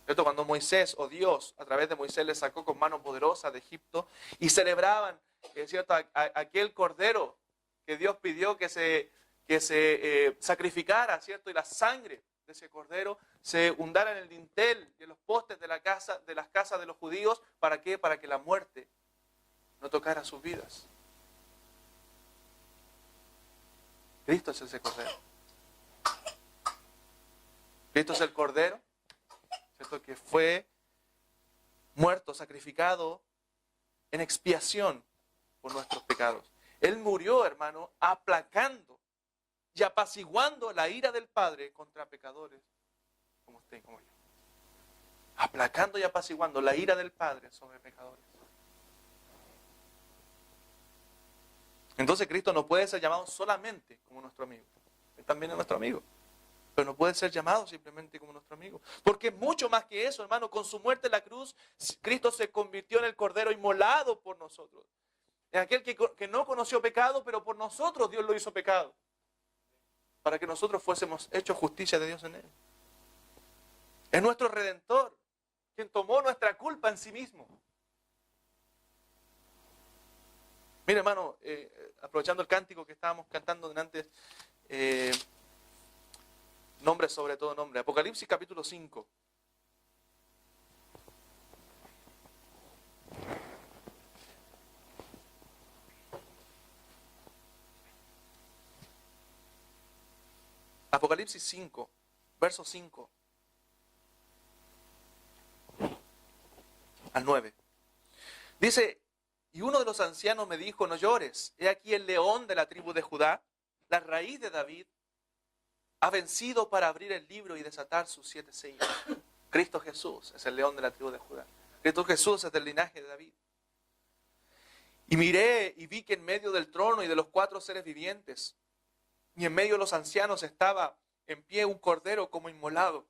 ¿Cierto? Cuando Moisés o Dios a través de Moisés les sacó con mano poderosa de Egipto y celebraban, ¿cierto?, aquel cordero que Dios pidió que se sacrificara, ¿cierto? Y la sangre de ese cordero se hundara en el dintel y en los postes de las casas de los judíos. ¿Para qué? Para que la muerte no tocara sus vidas. Cristo es ese cordero. Cristo es el cordero, ¿cierto?, ¿cierto? Que fue muerto, sacrificado en expiación por nuestros pecados. Él murió, hermano, aplacando y apaciguando la ira del Padre contra pecadores como usted y como yo. Aplacando y apaciguando la ira del Padre sobre pecadores. Entonces Cristo no puede ser llamado solamente como nuestro amigo. Él también es nuestro amigo. Pero no puede ser llamado simplemente como nuestro amigo. Porque es mucho más que eso, hermano. Con su muerte en la cruz, Cristo se convirtió en el Cordero inmolado por nosotros. En aquel que no conoció pecado, pero por nosotros Dios lo hizo pecado. Para que nosotros fuésemos hechos justicia de Dios en Él. Es nuestro Redentor, quien tomó nuestra culpa en sí mismo. Mire, hermano, aprovechando el cántico que estábamos cantando antes, nombre sobre todo nombre. Apocalipsis capítulo 5. Apocalipsis 5, verso 5 al 9. Dice, y uno de los ancianos me dijo, no llores, he aquí el león de la tribu de Judá, la raíz de David, ha vencido para abrir el libro y desatar sus 7 sellos. Cristo Jesús es el león de la tribu de Judá. Cristo Jesús es del linaje de David. Y miré y vi que en medio del trono y de los 4 seres vivientes, y en medio de los ancianos estaba en pie un cordero como inmolado,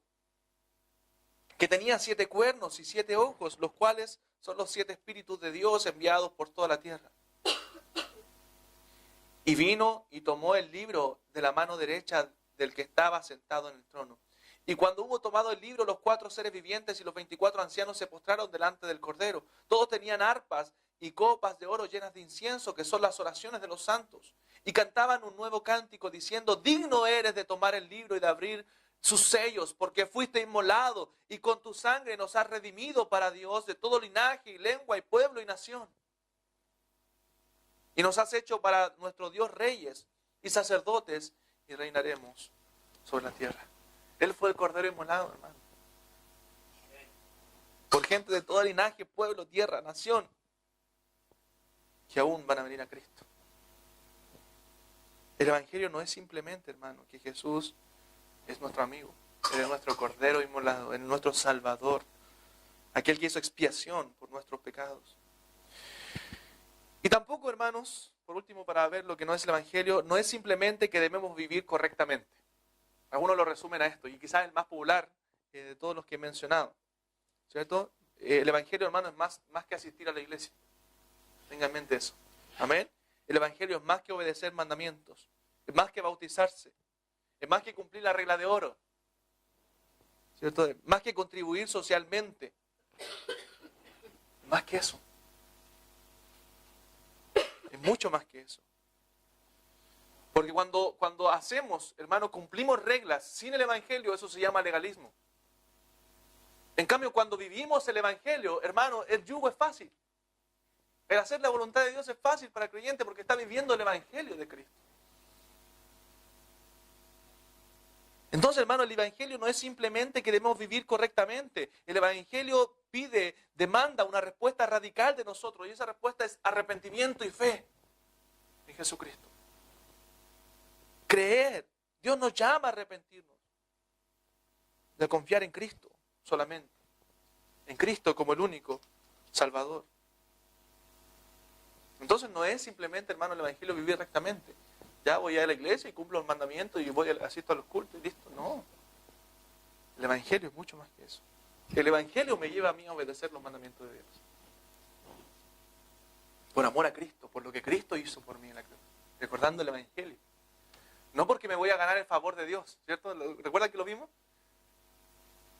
que tenía 7 cuernos y 7 ojos, los cuales son los 7 espíritus de Dios enviados por toda la tierra. Y vino y tomó el libro de la mano derecha del que estaba sentado en el trono. Y cuando hubo tomado el libro, los 4 seres vivientes y los 24 ancianos se postraron delante del Cordero. Todos tenían arpas y copas de oro llenas de incienso, que son las oraciones de los santos. Y cantaban un nuevo cántico diciendo, digno eres de tomar el libro y de abrir sus sellos, porque fuiste inmolado y con tu sangre nos has redimido para Dios de todo linaje y lengua y pueblo y nación. Y nos has hecho para nuestro Dios reyes y sacerdotes y reinaremos sobre la tierra. Él fue el Cordero inmolado, hermano. Por gente de todo linaje, pueblo, tierra, nación, que aún van a venir a Cristo. El Evangelio no es simplemente, hermano, que Jesús es nuestro amigo. Él es nuestro Cordero inmolado, Él es nuestro Salvador. Aquel que hizo expiación por nuestros pecados. Y tampoco, hermanos, por último, para ver lo que no es el Evangelio, no es simplemente que debemos vivir correctamente. Algunos lo resumen a esto, y quizás el más popular de todos los que he mencionado. ¿Cierto? El Evangelio, hermano, es más que asistir a la iglesia. Tenga en mente eso. Amén. El Evangelio es más que obedecer mandamientos. Es más que bautizarse. Es más que cumplir la regla de oro. ¿Cierto? Es más que contribuir socialmente. Más que eso. Es mucho más que eso. Porque cuando hacemos, hermano, cumplimos reglas sin el Evangelio, eso se llama legalismo. En cambio, cuando vivimos el Evangelio, hermano, el yugo es fácil. El hacer la voluntad de Dios es fácil para el creyente porque está viviendo el Evangelio de Cristo. Entonces, hermano, el Evangelio no es simplemente que debemos vivir correctamente. El Evangelio demanda una respuesta radical de nosotros. Y esa respuesta es arrepentimiento y fe en Jesucristo. Creer. Dios nos llama a arrepentirnos. De confiar en Cristo solamente. En Cristo como el único Salvador. Entonces no es simplemente, hermano, el Evangelio vivir rectamente. Ya voy a la iglesia y cumplo los mandamientos y asisto a los cultos y listo. No. El Evangelio es mucho más que eso. El Evangelio me lleva a mí a obedecer los mandamientos de Dios. Por amor a Cristo, por lo que Cristo hizo por mí en la cruz. Recordando el Evangelio. No porque me voy a ganar el favor de Dios, ¿cierto? ¿Recuerdan que lo vimos?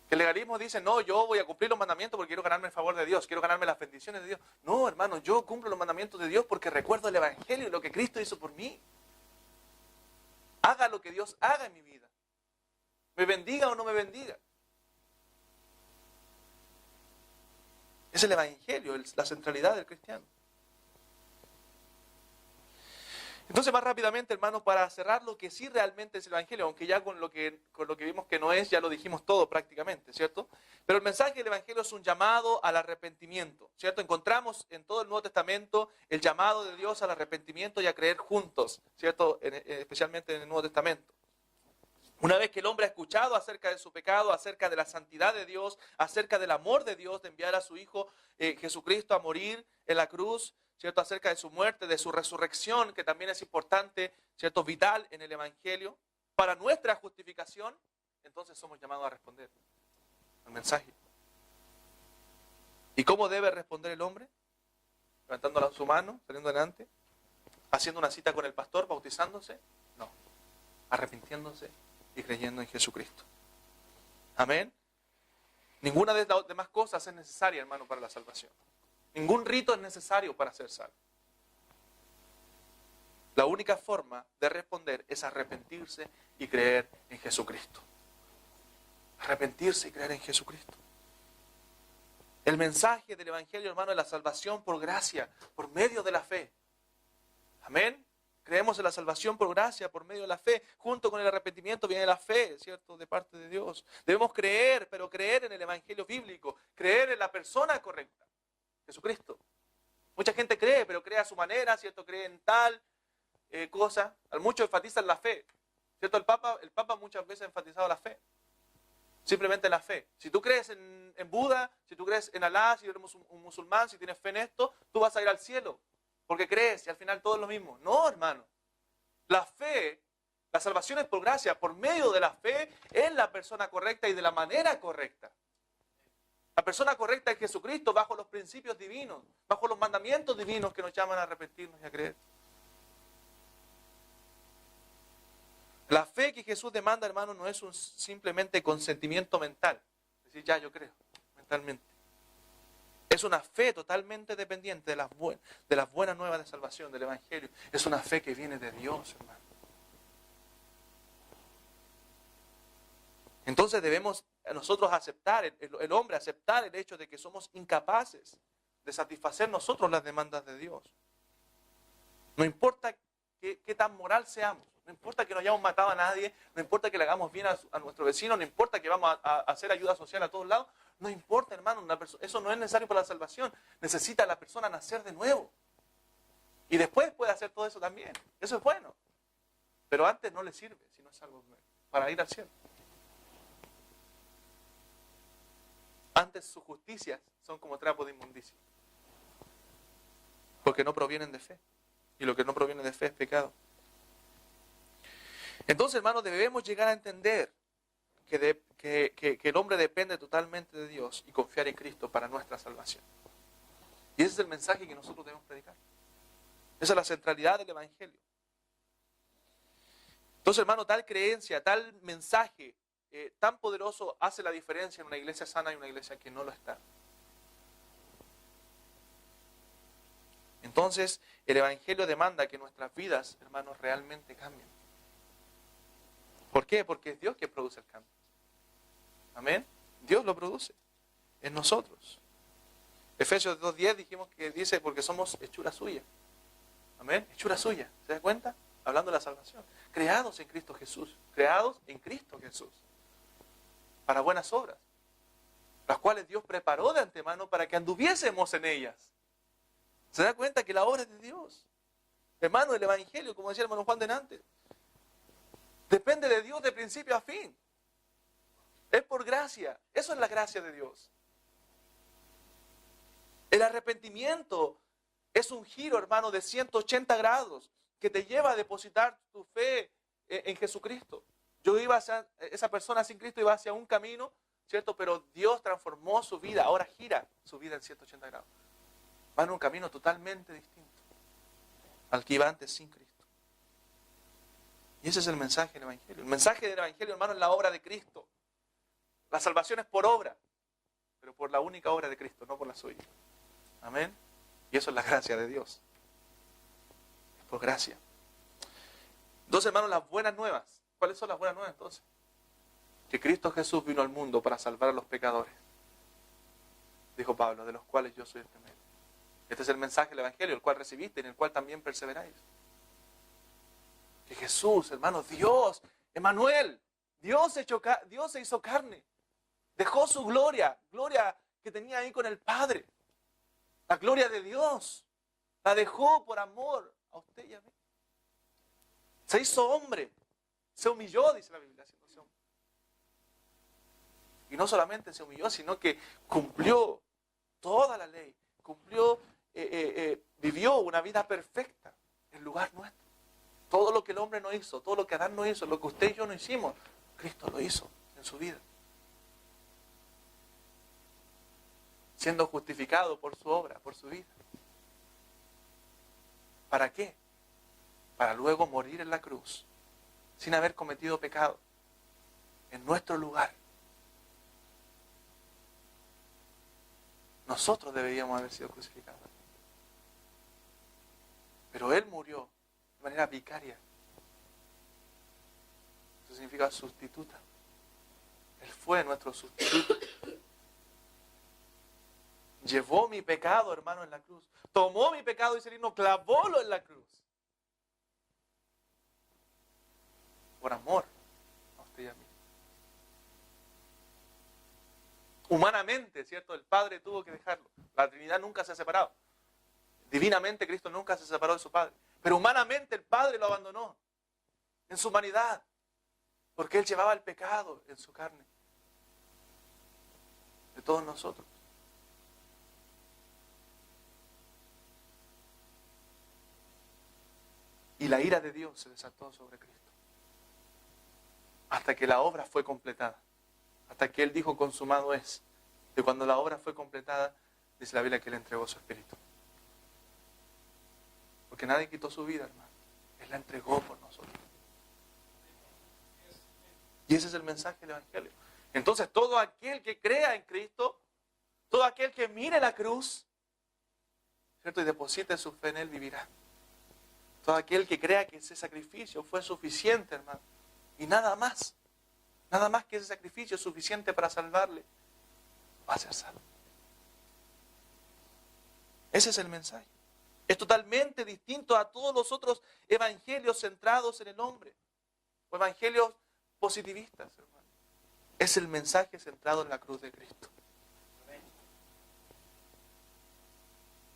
Que el legalismo dice, no, yo voy a cumplir los mandamientos porque quiero ganarme el favor de Dios, quiero ganarme las bendiciones de Dios. No, hermano, yo cumplo los mandamientos de Dios porque recuerdo el Evangelio y lo que Cristo hizo por mí. Haga lo que Dios haga en mi vida. Me bendiga o no me bendiga. Es el Evangelio, la centralidad del cristiano. Entonces, más rápidamente, hermanos, para cerrar lo que sí realmente es el Evangelio, aunque ya con lo que vimos que no es, ya lo dijimos todo prácticamente, ¿cierto? Pero el mensaje del Evangelio es un llamado al arrepentimiento, ¿cierto? Encontramos en todo el Nuevo Testamento el llamado de Dios al arrepentimiento y a creer juntos, ¿cierto? Especialmente en el Nuevo Testamento. Una vez que el hombre ha escuchado acerca de su pecado, acerca de la santidad de Dios, acerca del amor de Dios de enviar a su Hijo Jesucristo a morir en la cruz, ¿cierto? Acerca de su muerte, de su resurrección, que también es importante, ¿cierto? Vital en el Evangelio, para nuestra justificación, entonces somos llamados a responder al mensaje. ¿Y cómo debe responder el hombre? Levantando su mano, saliendo adelante, haciendo una cita con el pastor, bautizándose, no, arrepintiéndose y creyendo en Jesucristo. Amén. Ninguna de las demás cosas es necesaria, hermano, para la salvación. Ningún rito es necesario para ser salvo. La única forma de responder es arrepentirse y creer en Jesucristo. Arrepentirse y creer en Jesucristo. El mensaje del Evangelio, hermano, es la salvación por gracia, por medio de la fe. Amén. Creemos en la salvación por gracia, por medio de la fe. Junto con el arrepentimiento viene la fe, ¿cierto? De parte de Dios. Debemos creer, pero creer en el Evangelio bíblico. Creer en la persona correcta, Jesucristo. Mucha gente cree, pero cree a su manera, ¿cierto? Cree en tal cosa. Muchos enfatizan la fe, ¿cierto? El Papa muchas veces ha enfatizado la fe. Simplemente la fe. Si tú crees en Buda, si tú crees en Alá, si eres un musulmán, si tienes fe en esto, tú vas a ir al cielo. Porque crees y al final todo es lo mismo. No, hermano. La fe, la salvación es por gracia, por medio de la fe en la persona correcta y de la manera correcta. La persona correcta es Jesucristo bajo los principios divinos, bajo los mandamientos divinos que nos llaman a arrepentirnos y a creer. La fe que Jesús demanda, hermano, no es un simplemente consentimiento mental. Es decir, ya yo creo, mentalmente. Es una fe totalmente dependiente de las buenas nuevas de salvación, del Evangelio. Es una fe que viene de Dios, hermano. Entonces debemos nosotros aceptar, el hombre aceptar el hecho de que somos incapaces de satisfacer nosotros las demandas de Dios. No importa qué tan moral seamos, no importa que no hayamos matado a nadie, no importa que le hagamos bien a nuestro vecino, no importa que vamos a hacer ayuda social a todos lados, no importa, hermano, eso no es necesario para la salvación. Necesita la persona nacer de nuevo. Y después puede hacer todo eso también. Eso es bueno. Pero antes no le sirve, si no es algo para ir al cielo. Antes sus justicias son como trapo de inmundicia. Porque no provienen de fe. Y lo que no proviene de fe es pecado. Entonces, hermanos, debemos llegar a entender que el hombre depende totalmente de Dios y confiar en Cristo para nuestra salvación. Y ese es el mensaje que nosotros debemos predicar. Esa es la centralidad del Evangelio. Entonces, hermano, tal creencia, tal mensaje tan poderoso hace la diferencia en una iglesia sana y una iglesia que no lo está. Entonces, el Evangelio demanda que nuestras vidas, hermanos, realmente cambien. ¿Por qué? Porque es Dios que produce el cambio. Amén. Dios lo produce en nosotros. Efesios 2:10 dijimos que dice porque somos hechura suya. Amén. Hechura suya. ¿Se da cuenta? Hablando de la salvación. Creados en Cristo Jesús. Creados en Cristo Jesús. Para buenas obras. Las cuales Dios preparó de antemano para que anduviésemos en ellas. ¿Se da cuenta que la obra es de Dios? Hermano, el Evangelio, como decía el hermano Juan delante, depende de Dios de principio a fin. Es por gracia. Eso es la gracia de Dios. El arrepentimiento es un giro, hermano, de 180 grados que te lleva a depositar tu fe en Jesucristo. Esa persona sin Cristo iba hacia un camino, ¿cierto? Pero Dios transformó su vida. Ahora gira su vida en 180 grados. Va en un camino totalmente distinto al que iba antes sin Cristo. Y ese es el mensaje del Evangelio. El mensaje del Evangelio, hermano, es la obra de Cristo. La salvación es por obra, pero por la única obra de Cristo, no por la suya. Amén. Y eso es la gracia de Dios. Es por gracia. Entonces, hermanos, las buenas nuevas. ¿Cuáles son las buenas nuevas entonces? Que Cristo Jesús vino al mundo para salvar a los pecadores. Dijo Pablo, de los cuales yo soy el primero. Este es el mensaje del Evangelio, el cual recibiste y en el cual también perseveráis. Que Jesús, hermanos, Dios, Emmanuel, Dios se hizo carne. Dejó su gloria que tenía ahí con el Padre. La gloria de Dios. La dejó por amor a usted y a mí. Se hizo hombre. Se humilló, dice la Biblia, haciéndose hombre. Y no solamente se humilló, sino que cumplió toda la ley. Vivió una vida perfecta en lugar nuestro. Todo lo que el hombre no hizo, todo lo que Adán no hizo, lo que usted y yo no hicimos, Cristo lo hizo en su vida. Siendo justificado por su obra, por su vida. ¿Para qué? Para luego morir en la cruz, sin haber cometido pecado, en nuestro lugar. Nosotros deberíamos haber sido crucificados. Pero Él murió de manera vicaria. Eso significa sustituta. Él fue nuestro sustituto. Llevó mi pecado, hermano, en la cruz. Tomó mi pecado, dice el himno, clavólo en la cruz. Por amor a usted y a mí. Humanamente, ¿cierto? El Padre tuvo que dejarlo. La Trinidad nunca se ha separado. Divinamente Cristo nunca se separó de su Padre. Pero humanamente el Padre lo abandonó. En su humanidad. Porque Él llevaba el pecado en su carne. De todos nosotros. Y la ira de Dios se desató sobre Cristo. Hasta que la obra fue completada. Hasta que Él dijo consumado es. Y cuando la obra fue completada, dice la Biblia que Él entregó su espíritu. Porque nadie quitó su vida, hermano. Él la entregó por nosotros. Y ese es el mensaje del Evangelio. Entonces todo aquel que crea en Cristo, todo aquel que mire la cruz, ¿cierto? Y deposite su fe en Él, vivirá. Todo aquel que crea que ese sacrificio fue suficiente, hermano. Y nada más que ese sacrificio es suficiente para salvarle, va a ser salvo. Ese es el mensaje. Es totalmente distinto a todos los otros evangelios centrados en el hombre. O evangelios positivistas, hermano. Es el mensaje centrado en la cruz de Cristo.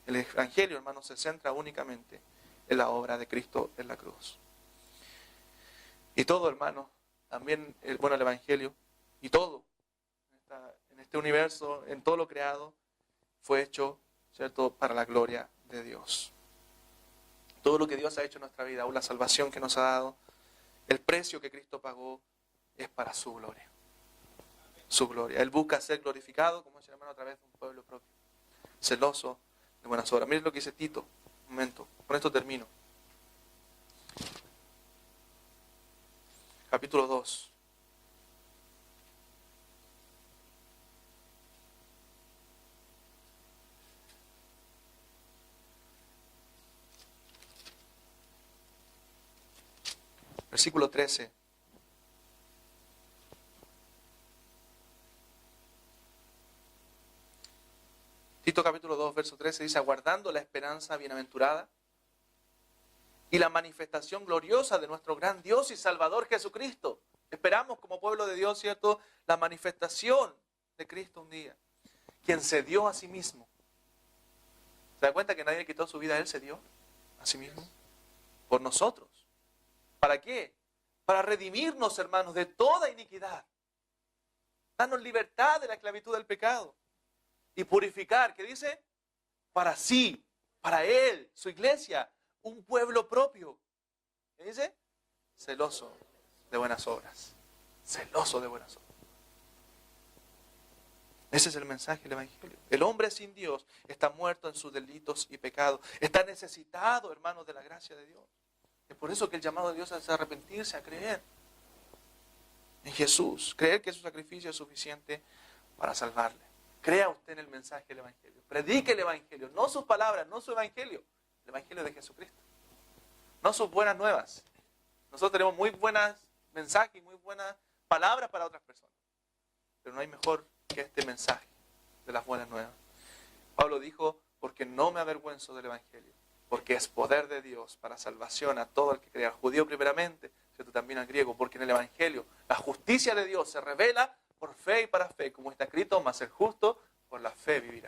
El evangelio, hermano, se centra únicamente en la obra de Cristo en la cruz. Y todo, hermano, también el evangelio y todo en este universo, en todo lo creado, fue hecho, ¿cierto?, para la gloria de Dios. Todo lo que Dios ha hecho en nuestra vida, aún la salvación que nos ha dado, el precio que Cristo pagó, es para su gloria. Su gloria. Él busca ser glorificado, como dice el hermano, a través de un pueblo propio, celoso de buenas obras. Miren lo que dice Tito. Un momento, con esto termino. Capítulo 2. Versículo 13. Tito capítulo 2, verso 13 dice, aguardando la esperanza bienaventurada y la manifestación gloriosa de nuestro gran Dios y Salvador Jesucristo. Esperamos como pueblo de Dios, ¿cierto?, la manifestación de Cristo un día, quien se dio a sí mismo. ¿Se da cuenta que nadie quitó su vida? Él se dio a sí mismo por nosotros. ¿Para qué? Para redimirnos, hermanos, de toda iniquidad. Darnos libertad de la esclavitud del pecado. Y purificar, ¿qué dice? Para sí, para Él, su iglesia, un pueblo propio. ¿Qué dice? Celoso de buenas obras. Celoso de buenas obras. Ese es el mensaje del Evangelio. El hombre sin Dios está muerto en sus delitos y pecados. Está necesitado, hermanos, de la gracia de Dios. Es por eso que el llamado de Dios es arrepentirse, a creer en Jesús. Creer que su sacrificio es suficiente para salvarle. Crea usted en el mensaje del Evangelio. Predique el Evangelio. No sus palabras, no su Evangelio. El Evangelio de Jesucristo. No sus buenas nuevas. Nosotros tenemos muy buenos mensajes y muy buenas palabras para otras personas. Pero no hay mejor que este mensaje de las buenas nuevas. Pablo dijo, porque no me avergüenzo del Evangelio, porque es poder de Dios para salvación a todo el que crea, al judío primeramente, ¿cierto? También al griego, porque en el Evangelio la justicia de Dios se revela por fe y para fe, como está escrito, mas el justo por la fe vivirá.